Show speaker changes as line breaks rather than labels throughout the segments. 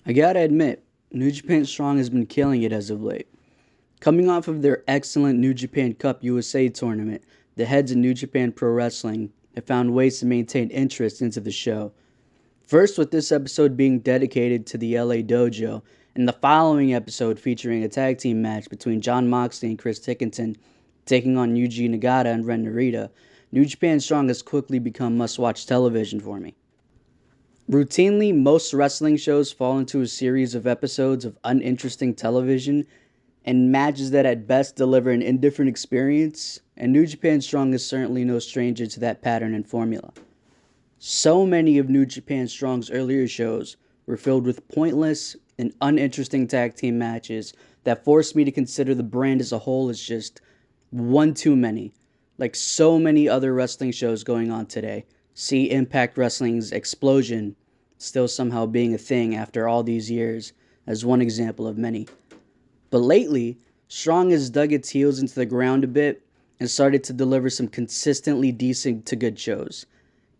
I gotta admit, New Japan Strong has been killing it as of late. Coming off of their excellent New Japan Cup USA tournament, the heads of New Japan Pro Wrestling have found ways to maintain interest into the show. First, with this episode being dedicated to the LA Dojo, and the following episode featuring a tag team match between Jon Moxley and Chris Dickinson taking on Yuji Nagata and Ren Narita, New Japan Strong has quickly become must watch television for me. Routinely, most wrestling shows fall into a series of episodes of uninteresting television and matches that at best deliver an indifferent experience, and New Japan Strong is certainly no stranger to that pattern and formula. So many of New Japan Strong's earlier shows were filled with pointless and uninteresting tag team matches that forced me to consider the brand as a whole as just one too many, like so many other wrestling shows going on today. See Impact Wrestling's Explosion still somehow being a thing after all these years, as one example of many. But lately, Strong has dug its heels into the ground a bit and started to deliver some consistently decent to good shows.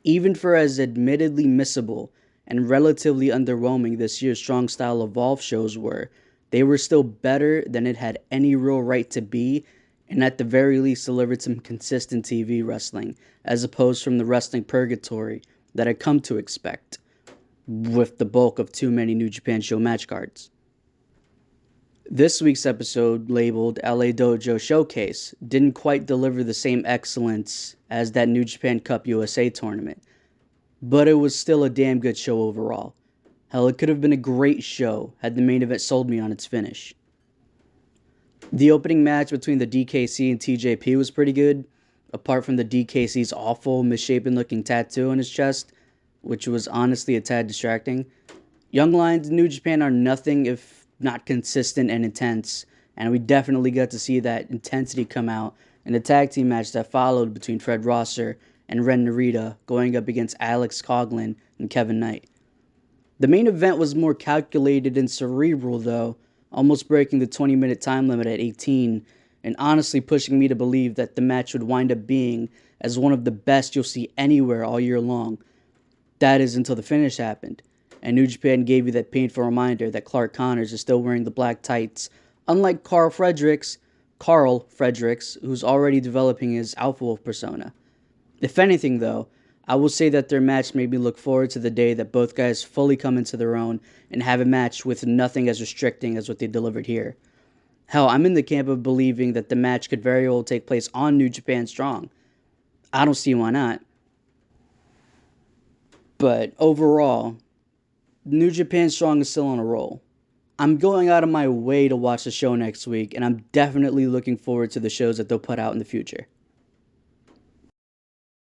Even for as admittedly missable and relatively underwhelming this year's Strong Style Evolve shows were, they were still better than it had any real right to be, and at the very least delivered some consistent TV wrestling, as opposed from the wrestling purgatory that I come to expect, with the bulk of too many New Japan show match cards. This week's episode, labeled LA Dojo Showcase, didn't quite deliver the same excellence as that New Japan Cup USA tournament, but it was still a damn good show overall. Hell, it could have been a great show had the main event sold me on its finish. The opening match between the DKC and TJP was pretty good, apart from the DKC's awful, misshapen looking tattoo on his chest, which was honestly a tad distracting. Young Lions in New Japan are nothing if not consistent and intense, and we definitely got to see that intensity come out in the tag team match that followed between Fred Rosser and Ren Narita going up against Alex Coughlin and Kevin Knight. The main event was more calculated and cerebral though, almost breaking the 20-minute time limit at 18, and honestly pushing me to believe that the match would wind up being as one of the best you'll see anywhere all year long. That is until the finish happened, and New Japan gave you that painful reminder that Clark Connors is still wearing the black tights, unlike Carl Fredericks, who's already developing his Alpha Wolf persona. If anything, though, I will say that their match made me look forward to the day that both guys fully come into their own and have a match with nothing as restricting as what they delivered here. Hell, I'm in the camp of believing that the match could very well take place on New Japan Strong. I don't see why not. But overall, New Japan Strong is still on a roll. I'm going out of my way to watch the show next week, and I'm definitely looking forward to the shows that they'll put out in the future.